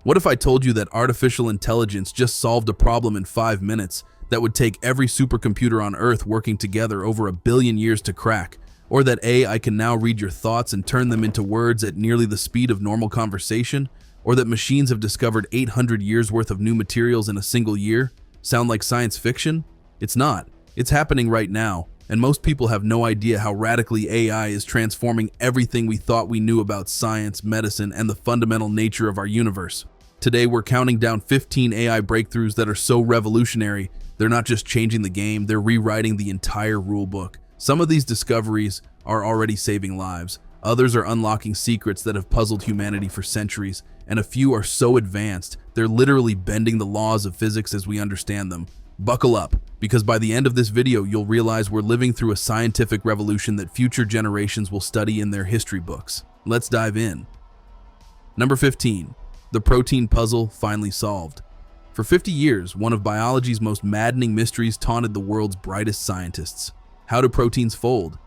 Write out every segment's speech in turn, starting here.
What if I told you that artificial intelligence just solved a problem in 5 minutes that would take every supercomputer on Earth working together over 1 billion years to crack? Or that AI can now read your thoughts and turn them into words at nearly the speed of normal conversation? Or that machines have discovered 800 years worth of new materials in a single year? Sound like science fiction? It's not. It's happening right now, and most people have no idea how radically AI is transforming everything we thought we knew about science, medicine, and the fundamental nature of our universe. Today, we're counting down 15 AI breakthroughs that are so revolutionary, they're not just changing the game, they're rewriting the entire rulebook. Some of these discoveries are already saving lives. Others are unlocking secrets that have puzzled humanity for centuries, and a few are so advanced, they're literally bending the laws of physics as we understand them. Buckle up, because by the end of this video, you'll realize we're living through a scientific revolution that future generations will study in their history books. Let's dive in. Number 15. The protein puzzle finally solved. For 50 years, one of biology's most maddening mysteries taunted the world's brightest scientists. How do proteins fold?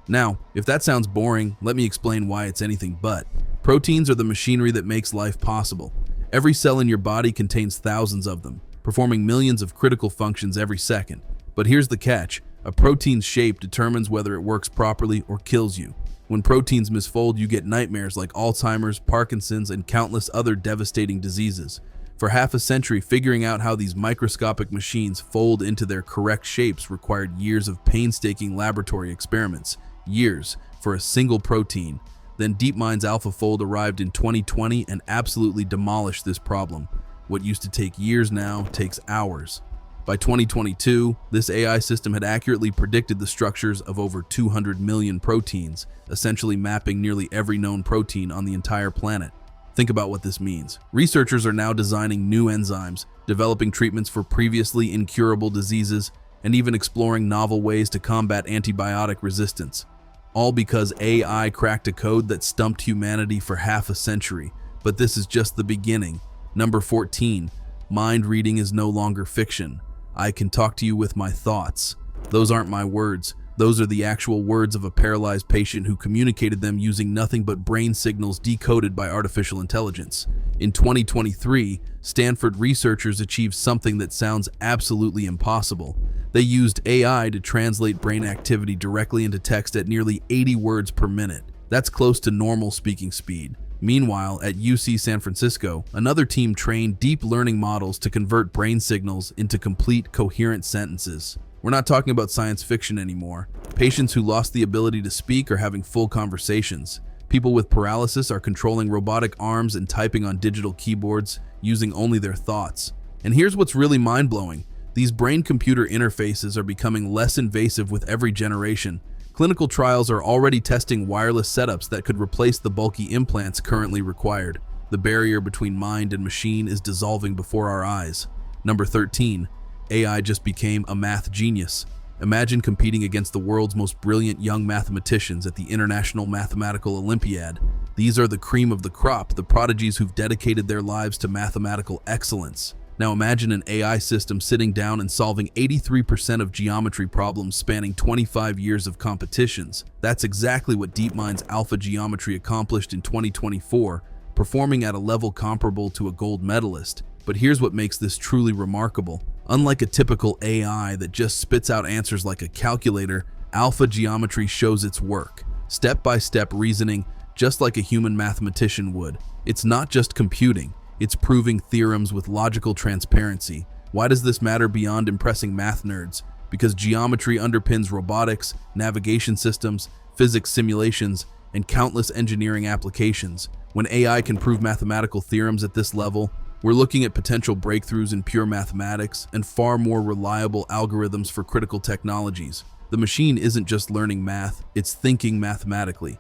Now, if that sounds boring, let me explain why it's anything but. Proteins are the machinery that makes life possible. Every cell in your body contains thousands of them, performing millions of critical functions every second. But here's the catch: a protein's shape determines whether it works properly or kills you. When proteins misfold, you get nightmares like Alzheimer's, Parkinson's, and countless other devastating diseases. For half a century, figuring out how these microscopic machines fold into their correct shapes required years of painstaking laboratory experiments. Years for a single protein. Then DeepMind's AlphaFold arrived in 2020 and absolutely demolished this problem. What used to take years now takes hours. By 2022, this AI system had accurately predicted the structures of over 200 million proteins, essentially mapping nearly every known protein on the entire planet. Think about what this means. Researchers are now designing new enzymes, developing treatments for previously incurable diseases, and even exploring novel ways to combat antibiotic resistance. All because AI cracked a code that stumped humanity for half a century. But this is just the beginning. Number 14. Mind reading is no longer fiction. I can talk to you with my thoughts. Those aren't my words. Those are the actual words of a paralyzed patient who communicated them using nothing but brain signals decoded by artificial intelligence. In 2023, Stanford researchers achieved something that sounds absolutely impossible. They used AI to translate brain activity directly into text at nearly 80 words per minute. That's close to normal speaking speed. Meanwhile, at UC San Francisco, another team trained deep learning models to convert brain signals into complete, coherent sentences. We're not talking about science fiction anymore. Patients who lost the ability to speak are having full conversations. People with paralysis are controlling robotic arms and typing on digital keyboards using only their thoughts. And here's what's really mind-blowing. These brain-computer interfaces are becoming less invasive with every generation. Clinical trials are already testing wireless setups that could replace the bulky implants currently required. The barrier between mind and machine is dissolving before our eyes. Number 13. AI just became a math genius. Imagine competing against the world's most brilliant young mathematicians at the International Mathematical Olympiad. These are the cream of the crop, the prodigies who've dedicated their lives to mathematical excellence. Now imagine an AI system sitting down and solving 83% of geometry problems spanning 25 years of competitions. That's exactly what DeepMind's Alpha Geometry accomplished in 2024, performing at a level comparable to a gold medalist. But here's what makes this truly remarkable. Unlike a typical AI that just spits out answers like a calculator, Alpha Geometry shows its work. Step-by-step reasoning, just like a human mathematician would. It's not just computing. It's proving theorems with logical transparency. Why does this matter beyond impressing math nerds? Because geometry underpins robotics, navigation systems, physics simulations, and countless engineering applications. When AI can prove mathematical theorems at this level, we're looking at potential breakthroughs in pure mathematics and far more reliable algorithms for critical technologies. The machine isn't just learning math, it's thinking mathematically.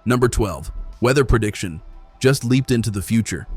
Number 12. Weather prediction. Just leaped into the future.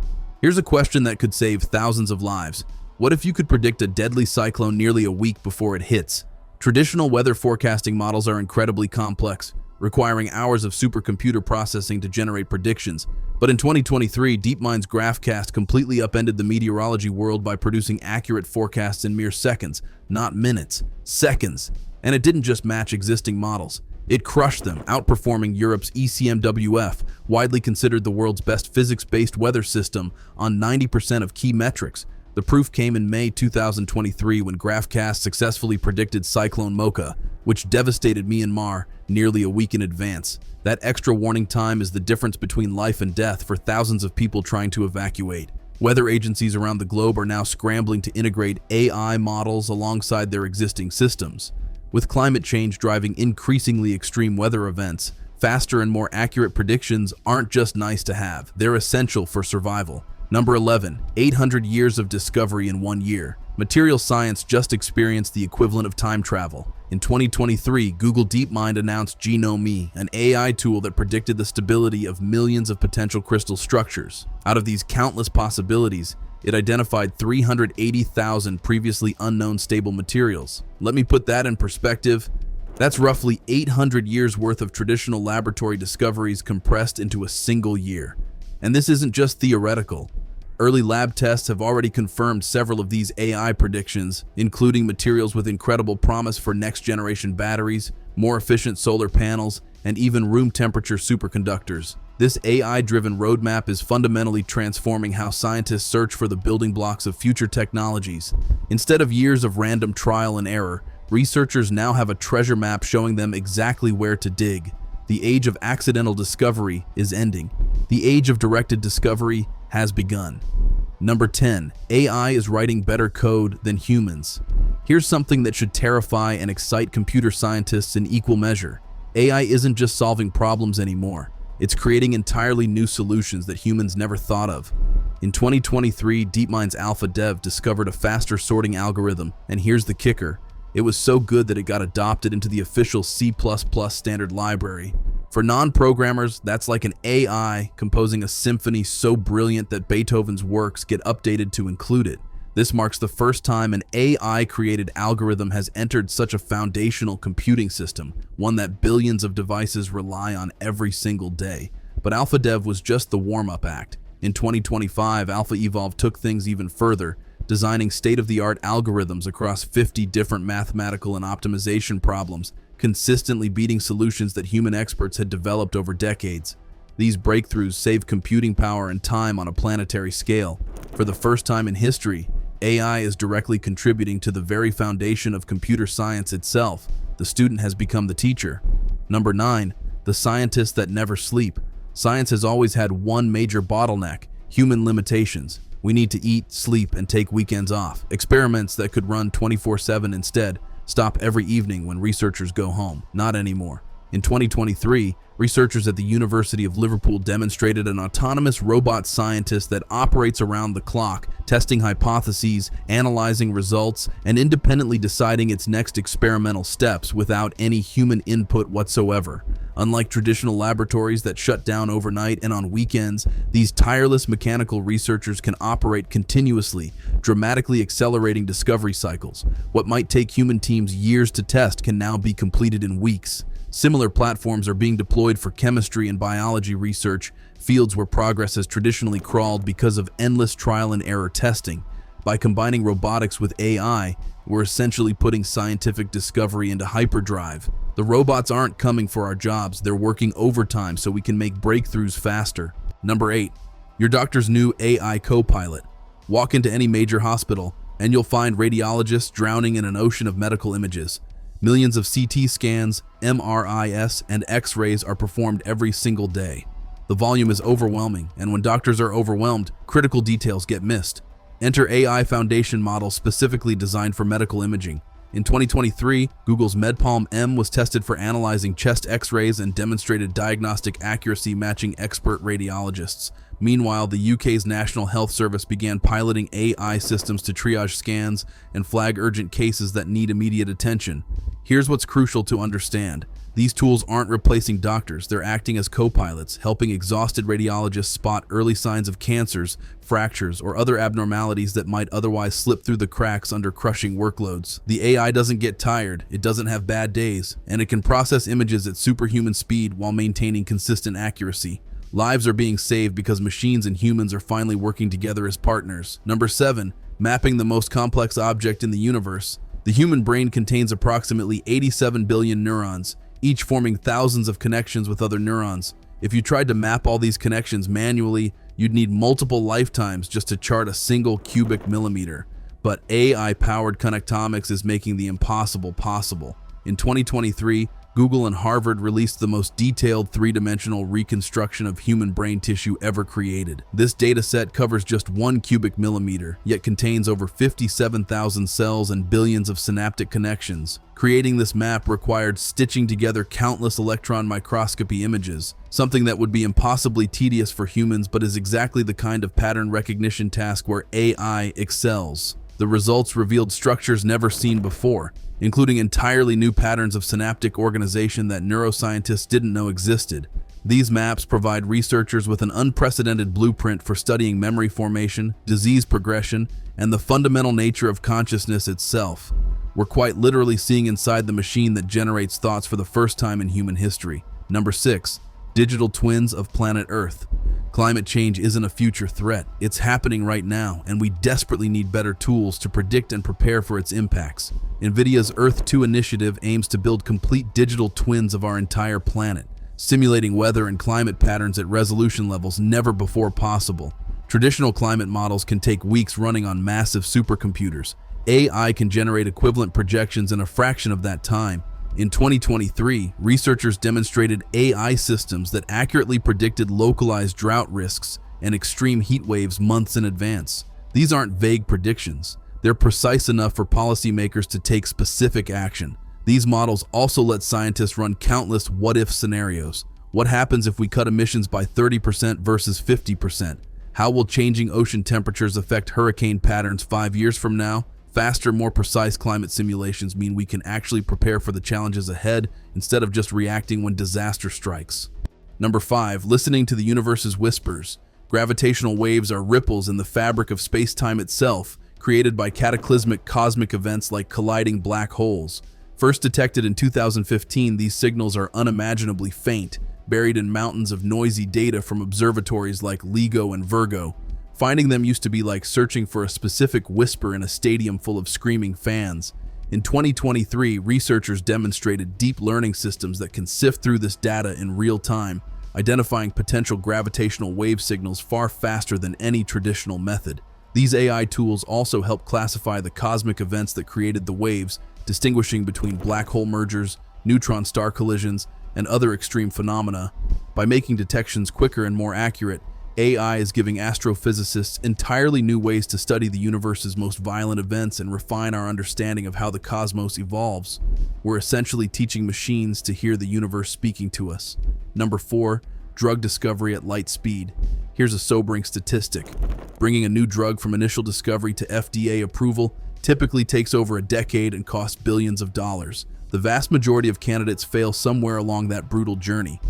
Here's a question that could save thousands of lives. What if you could predict a deadly cyclone nearly a week before it hits? Traditional weather forecasting models are incredibly complex, requiring hours of supercomputer processing to generate predictions. But in 2023, DeepMind's GraphCast completely upended the meteorology world by producing accurate forecasts in mere seconds, not minutes, seconds. And it didn't just match existing models. It crushed them, outperforming Europe's ECMWF, widely considered the world's best physics-based weather system, on 90% of key metrics. The proof came in May 2023 when GraphCast successfully predicted Cyclone Mocha, which devastated Myanmar nearly a week in advance. That extra warning time is the difference between life and death for thousands of people trying to evacuate. Weather agencies around the globe are now scrambling to integrate AI models alongside their existing systems. With climate change driving increasingly extreme weather events, faster and more accurate predictions aren't just nice to have, they're essential for survival. Number 11, 800 years of discovery in 1 year. Material science just experienced the equivalent of time travel. In 2023, Google DeepMind announced Genome, an AI tool that predicted the stability of millions of potential crystal structures. Out of these countless possibilities, it identified 380,000 previously unknown stable materials. Let me put that in perspective. That's roughly 800 years worth of traditional laboratory discoveries compressed into a single year. And this isn't just theoretical. Early lab tests have already confirmed several of these AI predictions, including materials with incredible promise for next-generation batteries, more efficient solar panels, and even room temperature superconductors. This AI-driven roadmap is fundamentally transforming how scientists search for the building blocks of future technologies. Instead of years of random trial and error, researchers now have a treasure map showing them exactly where to dig. The age of accidental discovery is ending. The age of directed discovery has begun. Number 10, AI is writing better code than humans. Here's something that should terrify and excite computer scientists in equal measure. AI isn't just solving problems anymore. It's creating entirely new solutions that humans never thought of. In 2023, DeepMind's Alpha Dev discovered a faster sorting algorithm, and here's the kicker. It was so good that it got adopted into the official C++ standard library. For non-programmers, that's like an AI composing a symphony so brilliant that Beethoven's works get updated to include it. This marks the first time an AI-created algorithm has entered such a foundational computing system, one that billions of devices rely on every single day. But AlphaDev was just the warm-up act. In 2025, Alpha Evolve took things even further, designing state-of-the-art algorithms across 50 different mathematical and optimization problems, consistently beating solutions that human experts had developed over decades. These breakthroughs save computing power and time on a planetary scale. For the first time in history, AI is directly contributing to the very foundation of computer science itself. The student has become the teacher. Number 9, the scientists that never sleep. Science has always had one major bottleneck: human limitations. We need to eat, sleep, and take weekends off. Experiments that could run 24/7 instead stop every evening when researchers go home. Not anymore. In 2023, researchers at the University of Liverpool demonstrated an autonomous robot scientist that operates around the clock, testing hypotheses, analyzing results, and independently deciding its next experimental steps without any human input whatsoever. Unlike traditional laboratories that shut down overnight and on weekends, these tireless mechanical researchers can operate continuously, dramatically accelerating discovery cycles. What might take human teams years to test can now be completed in weeks. Similar platforms are being deployed for chemistry and biology research, fields where progress has traditionally crawled because of endless trial and error testing. By combining robotics with AI, we're essentially putting scientific discovery into hyperdrive. The robots aren't coming for our jobs, they're working overtime so we can make breakthroughs faster. Number 8, your doctor's new AI co-pilot. Walk into any major hospital, and you'll find radiologists drowning in an ocean of medical images. Millions of CT scans, MRIs, and X-rays are performed every single day. The volume is overwhelming, and when doctors are overwhelmed, critical details get missed. Enter AI foundation models specifically designed for medical imaging. In 2023, Google's MedPalm M was tested for analyzing chest X-rays and demonstrated diagnostic accuracy matching expert radiologists. Meanwhile, the UK's National Health Service began piloting AI systems to triage scans and flag urgent cases that need immediate attention. Here's what's crucial to understand. These tools aren't replacing doctors, they're acting as co-pilots, helping exhausted radiologists spot early signs of cancers, fractures, or other abnormalities that might otherwise slip through the cracks under crushing workloads. The AI doesn't get tired, it doesn't have bad days, and it can process images at superhuman speed while maintaining consistent accuracy. Lives are being saved because machines and humans are finally working together as partners. Number 7, mapping the most complex object in the universe. The human brain contains approximately 87 billion neurons. each forming thousands of connections with other neurons. If you tried to map all these connections manually, you'd need multiple lifetimes just to chart a single cubic millimeter. But AI-powered connectomics is making the impossible possible. In 2023, Google and Harvard released the most detailed three-dimensional reconstruction of human brain tissue ever created. This dataset covers just 1 cubic millimeter, yet contains over 57,000 cells and billions of synaptic connections. Creating this map required stitching together countless electron microscopy images, something that would be impossibly tedious for humans but is exactly the kind of pattern recognition task where AI excels. The results revealed structures never seen before, including entirely new patterns of synaptic organization that neuroscientists didn't know existed. These maps provide researchers with an unprecedented blueprint for studying memory formation, disease progression, and the fundamental nature of consciousness itself. We're quite literally seeing inside the machine that generates thoughts for the first time in human history. Number 6. Digital twins of planet Earth. Climate change isn't a future threat. It's happening right now, and we desperately need better tools to predict and prepare for its impacts. NVIDIA's Earth 2 initiative aims to build complete digital twins of our entire planet, simulating weather and climate patterns at resolution levels never before possible. Traditional climate models can take weeks running on massive supercomputers. AI can generate equivalent projections in a fraction of that time. In 2023, researchers demonstrated AI systems that accurately predicted localized drought risks and extreme heat waves months in advance. These aren't vague predictions. They're precise enough for policymakers to take specific action. These models also let scientists run countless what-if scenarios. What happens if we cut emissions by 30% versus 50%? How will changing ocean temperatures affect hurricane patterns 5 years from now? Faster, more precise climate simulations mean we can actually prepare for the challenges ahead instead of just reacting when disaster strikes. Number 5. Listening to the universe's whispers. Gravitational waves are ripples in the fabric of space-time itself, created by cataclysmic cosmic events like colliding black holes. First detected in 2015, these signals are unimaginably faint, buried in mountains of noisy data from observatories like LIGO and Virgo. Finding them used to be like searching for a specific whisper in a stadium full of screaming fans. In 2023, researchers demonstrated deep learning systems that can sift through this data in real time, identifying potential gravitational wave signals far faster than any traditional method. These AI tools also help classify the cosmic events that created the waves, distinguishing between black hole mergers, neutron star collisions, and other extreme phenomena. By making detections quicker and more accurate, AI is giving astrophysicists entirely new ways to study the universe's most violent events and refine our understanding of how the cosmos evolves. We're essentially teaching machines to hear the universe speaking to us. Number 4. Drug discovery at light speed. Here's a sobering statistic. Bringing a new drug from initial discovery to FDA approval typically takes over a decade and costs billions of dollars. The vast majority of candidates fail somewhere along that brutal journey.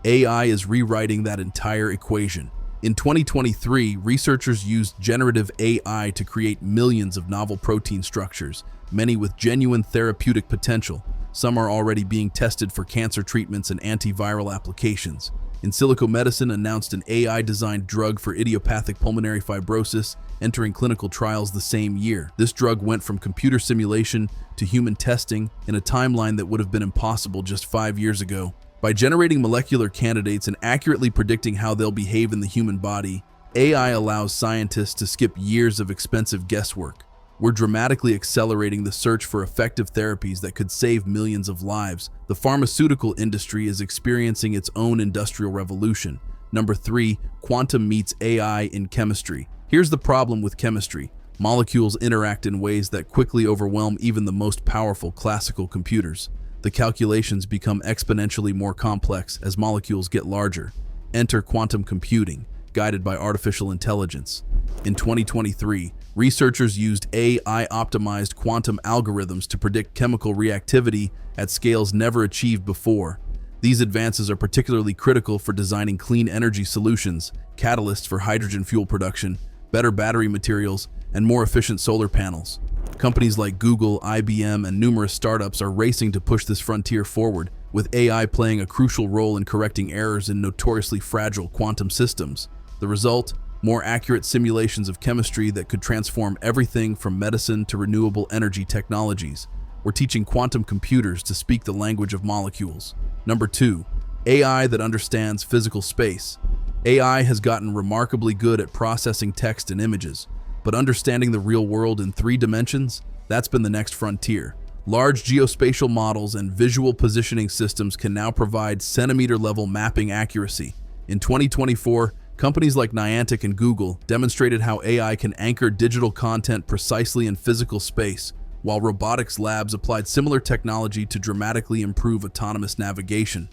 AI is rewriting that entire equation. In 2023, researchers used generative AI to create millions of novel protein structures, many with genuine therapeutic potential. Some are already being tested for cancer treatments and antiviral applications. In Silico Medicine announced an AI-designed drug for idiopathic pulmonary fibrosis, entering clinical trials the same year. This drug went from computer simulation to human testing in a timeline that would have been impossible just 5 years ago. By generating molecular candidates and accurately predicting how they'll behave in the human body, AI allows scientists to skip years of expensive guesswork. We're dramatically accelerating the search for effective therapies that could save millions of lives. The pharmaceutical industry is experiencing its own industrial revolution. Number 3. Quantum meets AI in chemistry. Here's the problem with chemistry. Molecules interact in ways that quickly overwhelm even the most powerful classical computers. The calculations become exponentially more complex as molecules get larger. Enter quantum computing, guided by artificial intelligence. In 2023, researchers used AI-optimized quantum algorithms to predict chemical reactivity at scales never achieved before. These advances are particularly critical for designing clean energy solutions, catalysts for hydrogen fuel production, better battery materials, and more efficient solar panels. Companies like Google, IBM, and numerous startups are racing to push this frontier forward, with AI playing a crucial role in correcting errors in notoriously fragile quantum systems. The result? More accurate simulations of chemistry that could transform everything from medicine to renewable energy technologies. or teaching quantum computers to speak the language of molecules. Number 2, AI that understands physical space. AI has gotten remarkably good at processing text and images, but understanding the real world in 3 dimensions, that's been the next frontier. Large geospatial models and visual positioning systems can now provide centimeter-level mapping accuracy. In 2024, companies like Niantic and Google demonstrated how AI can anchor digital content precisely in physical space, while robotics labs applied similar technology to dramatically improve autonomous navigation.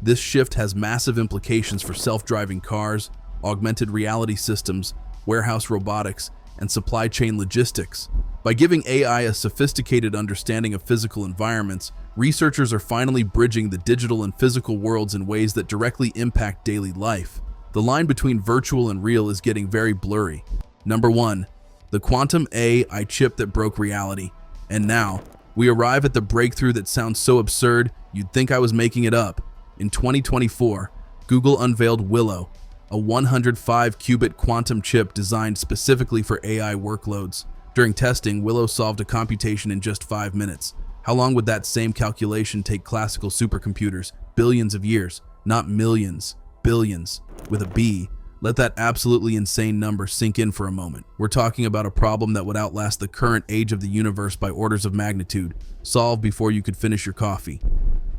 This shift has massive implications for self-driving cars, augmented reality systems, warehouse robotics, and supply chain logistics. By giving AI a sophisticated understanding of physical environments, researchers are finally bridging the digital and physical worlds in ways that directly impact daily life. The line between virtual and real is getting very blurry. Number 1, the quantum AI chip that broke reality. And now, we arrive at the breakthrough that sounds so absurd, you'd think I was making it up. In 2024, Google unveiled Willow, a 105-qubit quantum chip designed specifically for AI workloads. During testing, Willow solved a computation in just 5 minutes. How long would that same calculation take classical supercomputers? Billions of years, not millions, billions, with a B. Let that absolutely insane number sink in for a moment. We're talking about a problem that would outlast the current age of the universe by orders of magnitude, solved before you could finish your coffee.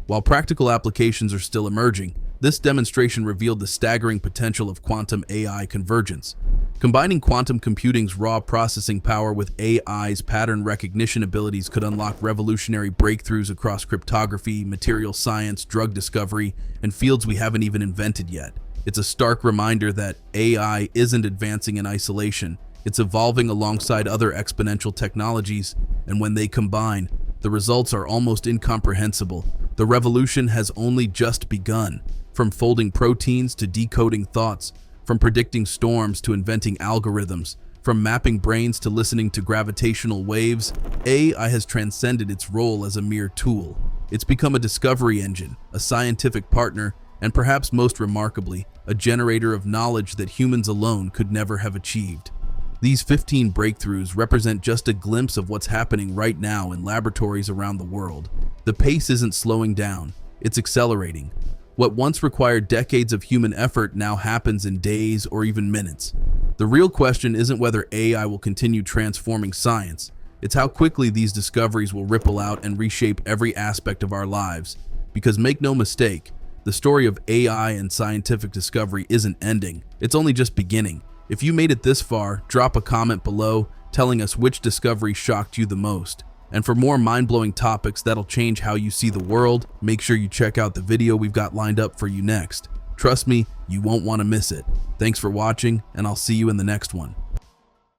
While practical applications are still emerging, this demonstration revealed the staggering potential of quantum AI convergence. Combining quantum computing's raw processing power with AI's pattern recognition abilities could unlock revolutionary breakthroughs across cryptography, material science, drug discovery, and fields we haven't even invented yet. It's a stark reminder that AI isn't advancing in isolation. It's evolving alongside other exponential technologies, and when they combine, the results are almost incomprehensible. The revolution has only just begun. From folding proteins to decoding thoughts, from predicting storms to inventing algorithms, from mapping brains to listening to gravitational waves, AI has transcended its role as a mere tool. It's become a discovery engine, a scientific partner, and perhaps most remarkably, a generator of knowledge that humans alone could never have achieved. These 15 breakthroughs represent just a glimpse of what's happening right now in laboratories around the world. The pace isn't slowing down, it's accelerating. What once required decades of human effort now happens in days or even minutes. The real question isn't whether AI will continue transforming science, it's how quickly these discoveries will ripple out and reshape every aspect of our lives. Because make no mistake, the story of AI and scientific discovery isn't ending, it's only just beginning. If you made it this far, drop a comment below telling us which discovery shocked you the most. And for more mind-blowing topics that'll change how you see the world, make sure you check out the video we've got lined up for you next. Trust me, you won't want to miss it. Thanks for watching, and I'll see you in the next one.